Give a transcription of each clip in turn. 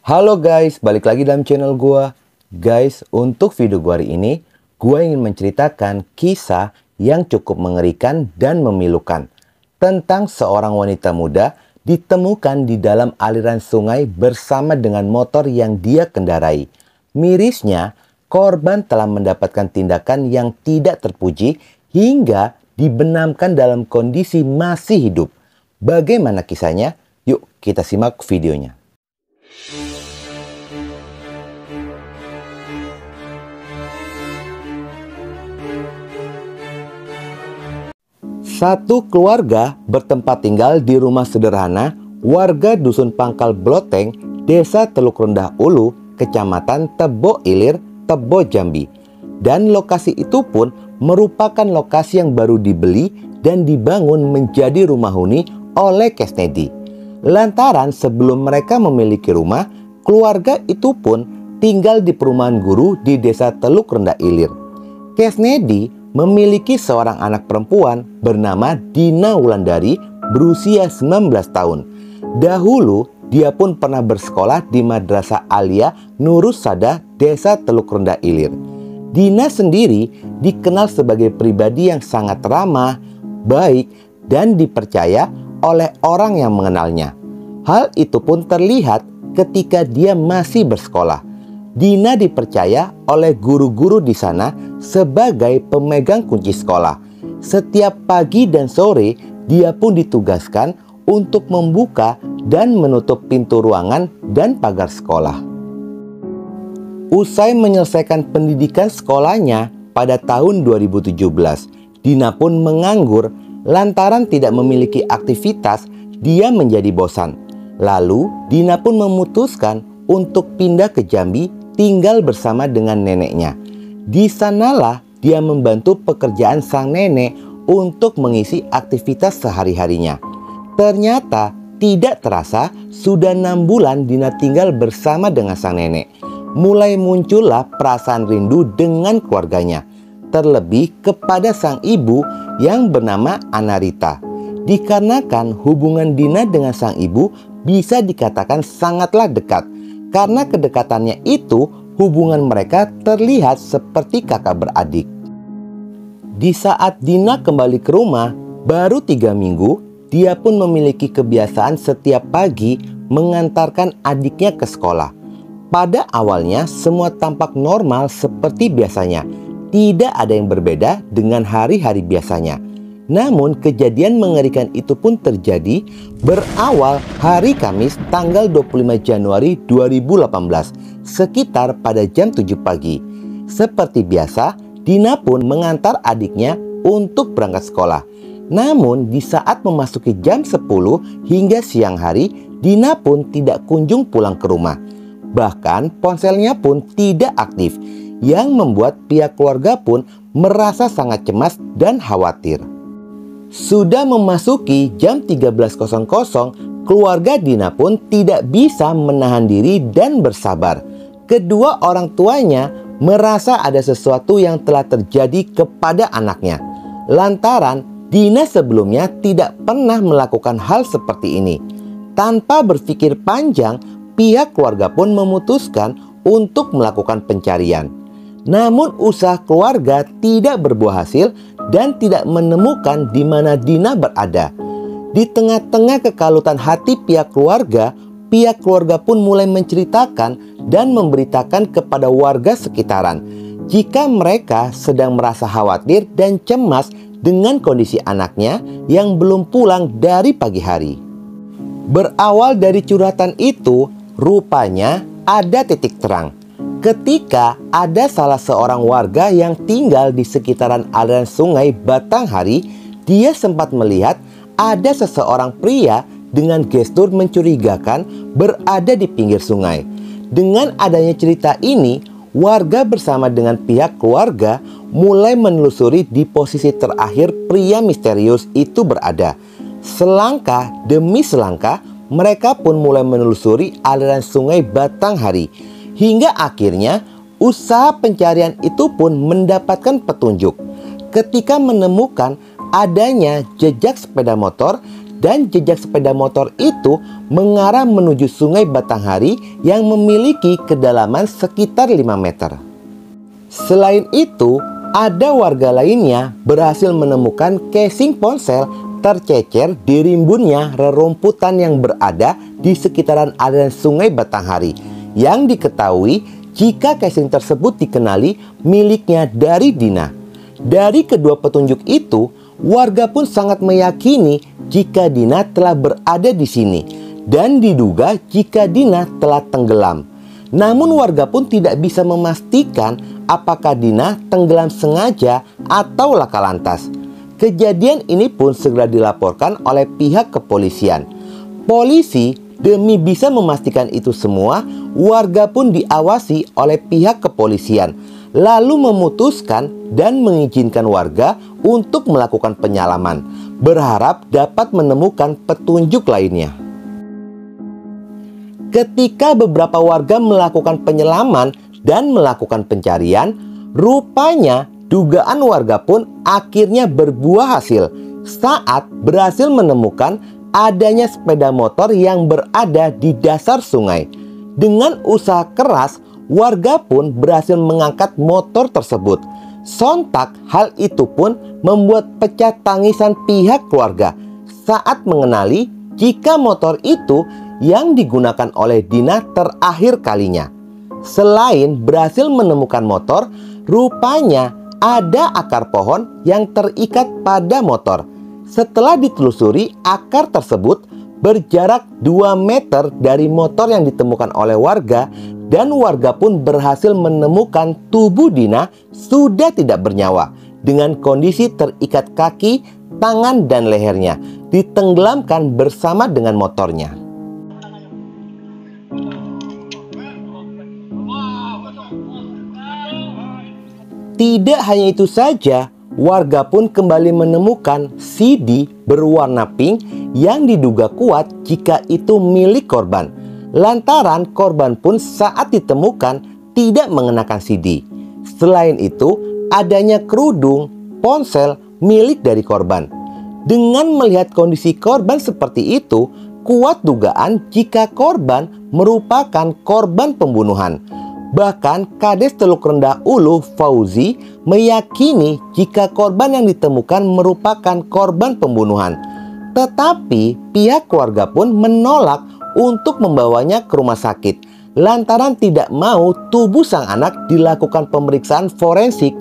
Halo guys, balik lagi dalam channel gua. Guys, untuk video gua hari ini, gua ingin menceritakan kisah yang cukup mengerikan dan memilukan tentang seorang wanita muda ditemukan di dalam aliran sungai bersama dengan motor yang dia kendarai. Mirisnya, korban telah mendapatkan tindakan yang tidak terpuji hingga dibenamkan dalam kondisi masih hidup. Bagaimana kisahnya? Yuk kita simak videonya. Satu keluarga bertempat tinggal di rumah sederhana warga Dusun Pangkal Bloteng, Desa Teluk Rendah Ulu, Kecamatan Tebo Ilir, Tebo Jambi. Dan lokasi itu pun merupakan lokasi yang baru dibeli dan dibangun menjadi rumah huni oleh Kesnedi. Lantaran sebelum mereka memiliki rumah, keluarga itu pun tinggal di perumahan guru di Desa Teluk Rendah Ilir. Kesnedi memiliki seorang anak perempuan bernama Dina Wulandari berusia 19 tahun. Dahulu dia pun pernah bersekolah di Madrasah Alia Nurus Sada Desa Teluk Rendah Ilir. Dina sendiri dikenal sebagai pribadi yang sangat ramah, baik, dan dipercaya oleh orang yang mengenalnya. Hal itu pun terlihat ketika dia masih bersekolah. Dina dipercaya oleh guru-guru di sana sebagai pemegang kunci sekolah. Setiap pagi dan sore, dia pun ditugaskan untuk membuka dan menutup pintu ruangan dan pagar sekolah. Usai menyelesaikan pendidikan sekolahnya pada tahun 2017, Dina pun menganggur lantaran tidak memiliki aktivitas. Dia menjadi bosan. Lalu, Dina pun memutuskan untuk pindah ke Jambi tinggal bersama dengan neneknya. Di sanalah dia membantu pekerjaan sang nenek untuk mengisi aktivitas sehari-harinya. Ternyata tidak terasa sudah 6 bulan Dina tinggal bersama dengan sang nenek. Mulai muncullah perasaan rindu dengan keluarganya, terlebih kepada sang ibu yang bernama Anarita. Dikarenakan hubungan Dina dengan sang ibu bisa dikatakan sangatlah dekat. Karena kedekatannya itu, hubungan mereka terlihat seperti kakak beradik. Di saat Dina kembali ke rumah, baru 3 minggu, dia pun memiliki kebiasaan setiap pagi mengantarkan adiknya ke sekolah. Pada awalnya, semua tampak normal seperti biasanya. Tidak ada yang berbeda dengan hari-hari biasanya. Namun kejadian mengerikan itu pun terjadi berawal hari Kamis tanggal 25 Januari 2018 sekitar pada jam 7 pagi. Seperti biasa, Dina pun mengantar adiknya untuk berangkat sekolah. Namun di saat memasuki jam 10 hingga siang hari, Dina pun tidak kunjung pulang ke rumah. Bahkan ponselnya pun tidak aktif, yang membuat pihak keluarga pun merasa sangat cemas dan khawatir. Sudah memasuki jam 13.00, keluarga Dina pun tidak bisa menahan diri dan bersabar. Kedua orang tuanya merasa ada sesuatu yang telah terjadi kepada anaknya. Lantaran Dina sebelumnya tidak pernah melakukan hal seperti ini. Tanpa berpikir panjang, pihak keluarga pun memutuskan untuk melakukan pencarian. Namun usaha keluarga tidak berbuah hasil dan tidak menemukan di mana Dina berada. Di tengah-tengah kekalutan hati pihak keluarga pun mulai menceritakan dan memberitakan kepada warga sekitaran jika mereka sedang merasa khawatir dan cemas dengan kondisi anaknya yang belum pulang dari pagi hari. Berawal dari curhatan itu, rupanya ada titik terang. Ketika ada salah seorang warga yang tinggal di sekitaran aliran sungai Batanghari, dia sempat melihat ada seseorang pria dengan gestur mencurigakan berada di pinggir sungai. Dengan adanya cerita ini, warga bersama dengan pihak keluarga mulai menelusuri di posisi terakhir pria misterius itu berada. Selangkah demi selangkah, mereka pun mulai menelusuri aliran sungai Batanghari. Hingga akhirnya usaha pencarian itu pun mendapatkan petunjuk. ketika menemukan adanya jejak sepeda motor, dan jejak sepeda motor itu mengarah menuju Sungai Batanghari yang memiliki kedalaman sekitar 5 meter. Selain itu, ada warga lainnya berhasil menemukan casing ponsel tercecer di rimbunnya rerumputan yang berada di sekitaran aliran Sungai Batanghari, yang diketahui jika casing tersebut dikenali miliknya dari Dina. Dari kedua petunjuk itu, warga pun sangat meyakini jika Dina telah berada di sini dan diduga jika Dina telah tenggelam. Namun warga pun tidak bisa memastikan apakah Dina tenggelam sengaja atau laka lantas. Kejadian ini pun segera dilaporkan oleh pihak kepolisian. Polisi demi bisa memastikan itu semua, warga pun diawasi oleh pihak kepolisian, lalu memutuskan dan mengizinkan warga untuk melakukan penyelaman, berharap dapat menemukan petunjuk lainnya. Ketika beberapa warga melakukan penyelaman dan melakukan pencarian, rupanya dugaan warga pun akhirnya berbuah hasil saat berhasil menemukan adanya sepeda motor yang berada di dasar sungai. Dengan usaha keras, warga pun berhasil mengangkat motor tersebut. Sontak hal itu pun membuat pecah tangisan pihak keluarga saat mengenali jika motor itu yang digunakan oleh Dina terakhir kalinya. Selain berhasil menemukan motor, rupanya ada akar pohon yang terikat pada motor. Setelah ditelusuri, akar tersebut berjarak 2 meter dari motor yang ditemukan oleh warga, dan warga pun berhasil menemukan tubuh Dina sudah tidak bernyawa dengan kondisi terikat kaki, tangan, dan lehernya, ditenggelamkan bersama dengan motornya. Tidak hanya itu saja, warga pun kembali menemukan CD berwarna pink yang diduga kuat jika itu milik korban. Lantaran korban pun saat ditemukan tidak mengenakan CD. Selain itu, adanya kerudung, ponsel milik dari korban. Dengan melihat kondisi korban seperti itu, kuat dugaan jika korban merupakan korban pembunuhan. Bahkan Kades Teluk Rendah Ulu Fauzi meyakini jika korban yang ditemukan merupakan korban pembunuhan. Tetapi pihak keluarga pun menolak untuk membawanya ke rumah sakit lantaran tidak mau tubuh sang anak dilakukan pemeriksaan forensik.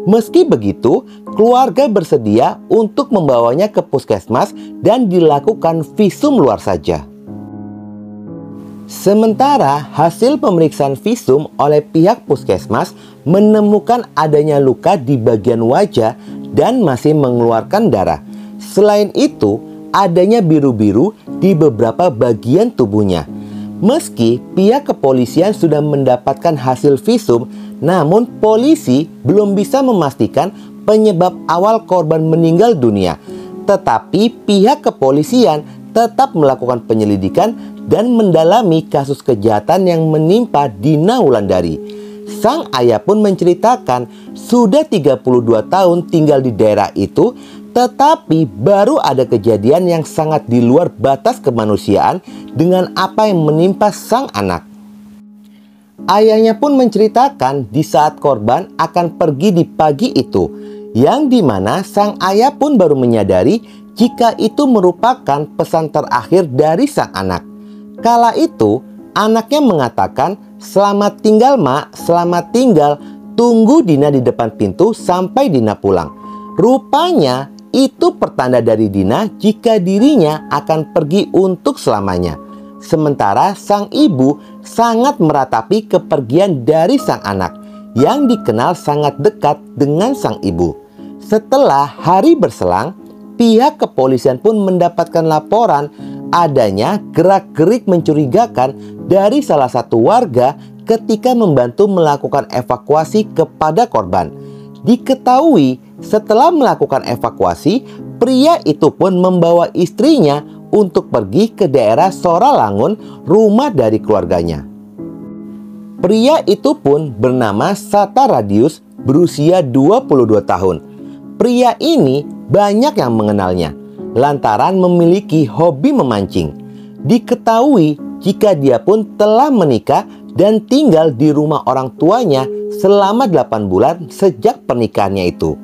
Meski begitu, keluarga bersedia untuk membawanya ke puskesmas dan dilakukan visum luar saja. Sementara hasil pemeriksaan visum oleh pihak puskesmas menemukan adanya luka di bagian wajah dan masih mengeluarkan darah. Selain itu, adanya biru-biru di beberapa bagian tubuhnya. Meski pihak kepolisian sudah mendapatkan hasil visum, namun polisi belum bisa memastikan penyebab awal korban meninggal dunia. Tetapi pihak kepolisian tetap melakukan penyelidikan dan mendalami kasus kejahatan yang menimpa Dina Wulandari. Sang ayah pun menceritakan sudah 32 tahun tinggal di daerah itu, tetapi baru ada kejadian yang sangat di luar batas kemanusiaan dengan apa yang menimpa sang anak. Ayahnya pun menceritakan di saat korban akan pergi di pagi itu, yang dimana sang ayah pun baru menyadari jika itu merupakan pesan terakhir dari sang anak. Kala itu, anaknya mengatakan, "Selamat tinggal, Mak, selamat tinggal. Tunggu Dina di depan pintu sampai Dina pulang." Rupanya, itu pertanda dari Dina jika dirinya akan pergi untuk selamanya. Sementara sang ibu sangat meratapi kepergian dari sang anak, yang dikenal sangat dekat dengan sang ibu. Setelah hari berselang, pihak kepolisian pun mendapatkan laporan adanya gerak-gerik mencurigakan dari salah satu warga ketika membantu melakukan evakuasi kepada korban. Diketahui setelah melakukan evakuasi, pria itu pun membawa istrinya untuk pergi ke daerah Soralangun, rumah dari keluarganya. Pria itu pun bernama Sata Radius, berusia 22 tahun. Pria ini banyak yang mengenalnya lantaran memiliki hobi memancing. Diketahui jika dia pun telah menikah dan tinggal di rumah orang tuanya selama 8 bulan sejak pernikahannya itu.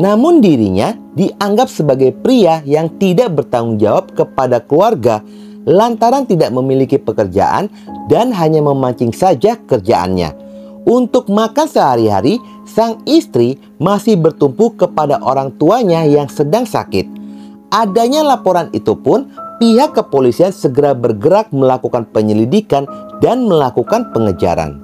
Namun dirinya dianggap sebagai pria yang tidak bertanggung jawab kepada keluarga lantaran tidak memiliki pekerjaan dan hanya memancing saja kerjaannya. Untuk makan sehari-hari, sang istri masih bertumpu kepada orang tuanya yang sedang sakit. Adanya laporan itu pun, pihak kepolisian segera bergerak melakukan penyelidikan dan melakukan pengejaran.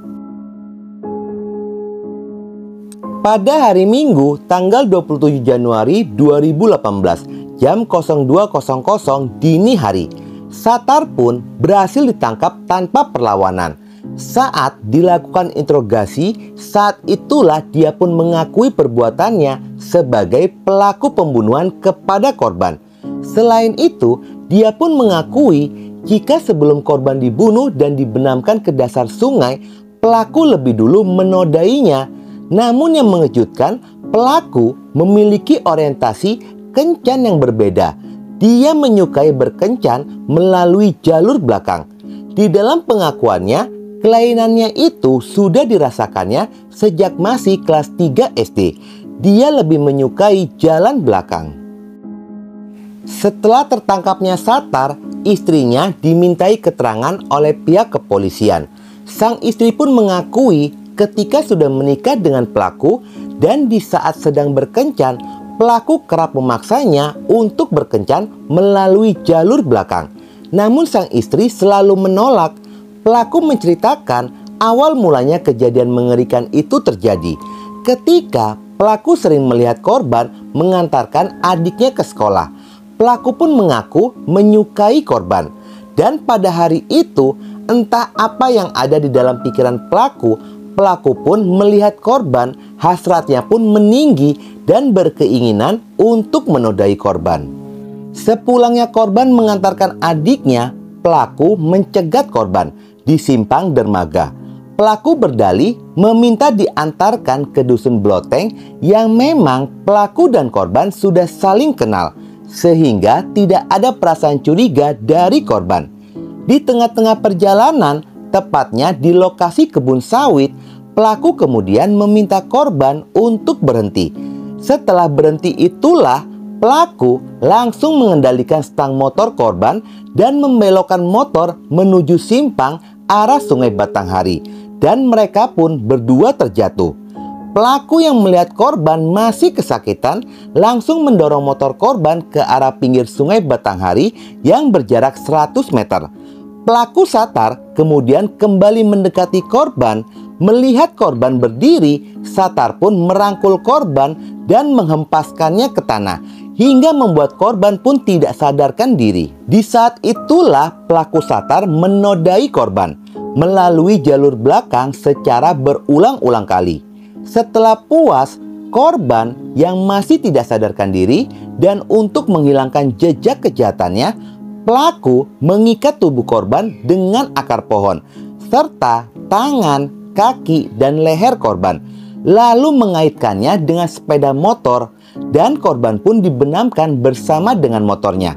Pada hari Minggu, tanggal 27 Januari 2018, jam 02.00 dini hari, Sattar pun berhasil ditangkap tanpa perlawanan. Saat dilakukan interogasi, saat itulah dia pun mengakui perbuatannya sebagai pelaku pembunuhan kepada korban. Selain itu, dia pun mengakui jika sebelum korban dibunuh dan dibenamkan ke dasar sungai, pelaku lebih dulu menodainya. Namun yang mengejutkan, pelaku memiliki orientasi kencan yang berbeda. Dia menyukai berkencan melalui jalur belakang. Di dalam pengakuannya, kelainannya itu sudah dirasakannya sejak masih kelas 3 SD. Dia lebih menyukai jalan belakang. Setelah tertangkapnya Sattar, istrinya dimintai keterangan oleh pihak kepolisian. Sang istri pun mengakui ketika sudah menikah dengan pelaku dan di saat sedang berkencan, pelaku kerap memaksanya untuk berkencan melalui jalur belakang. Namun sang istri selalu menolak. Pelaku menceritakan awal mulanya kejadian mengerikan itu terjadi ketika pelaku sering melihat korban mengantarkan adiknya ke sekolah. Pelaku pun mengaku menyukai korban. Dan pada hari itu, entah apa yang ada di dalam pikiran pelaku pun melihat korban, hasratnya pun meninggi dan berkeinginan untuk menodai korban. Sepulangnya korban mengantarkan adiknya, pelaku mencegat korban di simpang dermaga. Pelaku berdalih meminta diantarkan ke dusun Bloteng yang memang pelaku dan korban sudah saling kenal, sehingga tidak ada perasaan curiga dari korban. Di tengah-tengah perjalanan, tepatnya di lokasi kebun sawit, pelaku kemudian meminta korban untuk berhenti. Setelah berhenti itulah pelaku langsung mengendalikan stang motor korban dan membelokkan motor menuju simpang arah Sungai Batanghari, dan mereka pun berdua terjatuh. Pelaku yang melihat korban masih kesakitan langsung mendorong motor korban ke arah pinggir Sungai Batanghari yang berjarak 100 meter. Pelaku Sattar kemudian kembali mendekati korban. Melihat korban berdiri, Sattar pun merangkul korban dan menghempaskannya ke tanah hingga membuat korban pun tidak sadarkan diri. Di saat itulah pelaku Sattar menodai korban melalui jalur belakang secara berulang-ulang kali. Setelah puas, korban yang masih tidak sadarkan diri dan untuk menghilangkan jejak kejahatannya, pelaku mengikat tubuh korban dengan akar pohon serta tangan, kaki, dan leher korban, lalu mengaitkannya dengan sepeda motor, dan korban pun dibenamkan bersama dengan motornya.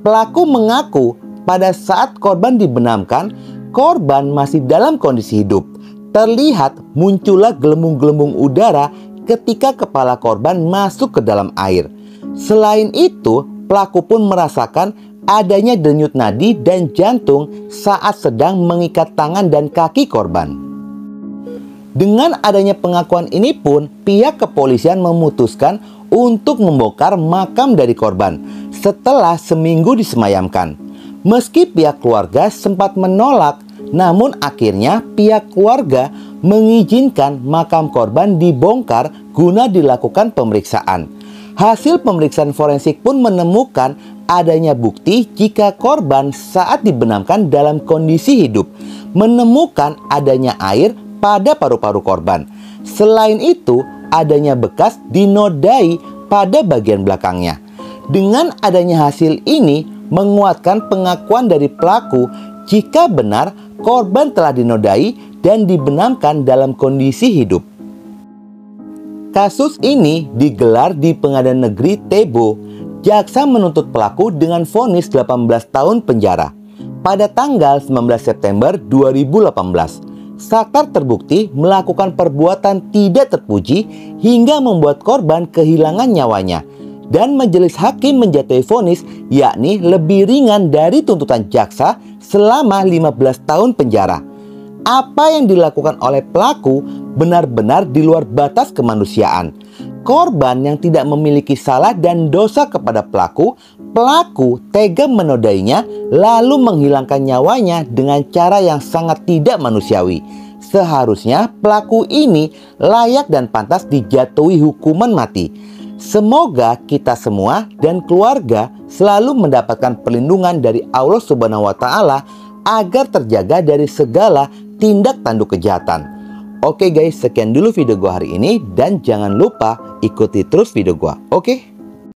Pelaku mengaku pada saat korban dibenamkan, korban masih dalam kondisi hidup. Terlihat muncullah gelembung-gelembung udara ketika kepala korban masuk ke dalam air. Selain itu, pelaku pun merasakan adanya denyut nadi dan jantung saat sedang mengikat tangan dan kaki korban. Dengan adanya pengakuan ini pun, pihak kepolisian memutuskan untuk membongkar makam dari korban setelah seminggu disemayamkan. Meski pihak keluarga sempat menolak, namun akhirnya pihak keluarga mengizinkan makam korban dibongkar guna dilakukan pemeriksaan. Hasil pemeriksaan forensik pun menemukan adanya bukti jika korban saat dibenamkan dalam kondisi hidup, menemukan adanya air pada paru-paru korban. Selain itu, adanya bekas dinodai pada bagian belakangnya. Dengan adanya hasil ini menguatkan pengakuan dari pelaku jika benar korban telah dinodai dan dibenamkan dalam kondisi hidup. Kasus ini digelar di Pengadilan Negeri Tebo. Jaksa menuntut pelaku dengan vonis 18 tahun penjara. Pada tanggal 19 September 2018, Sakar terbukti melakukan perbuatan tidak terpuji hingga membuat korban kehilangan nyawanya. Dan majelis hakim menjatuhi vonis yakni lebih ringan dari tuntutan jaksa selama 15 tahun penjara. Apa yang dilakukan oleh pelaku benar-benar di luar batas kemanusiaan. Korban yang tidak memiliki salah dan dosa kepada pelaku tega menodainya lalu menghilangkan nyawanya dengan cara yang sangat tidak manusiawi. Seharusnya pelaku ini layak dan pantas dijatuhi hukuman mati. Semoga kita semua dan keluarga selalu mendapatkan perlindungan dari Allah Subhanahu wa Ta'ala agar terjaga dari segala tindak tanduk kejahatan. Oke guys, sekian dulu video gua hari ini dan jangan lupa ikuti terus video gua. Oke?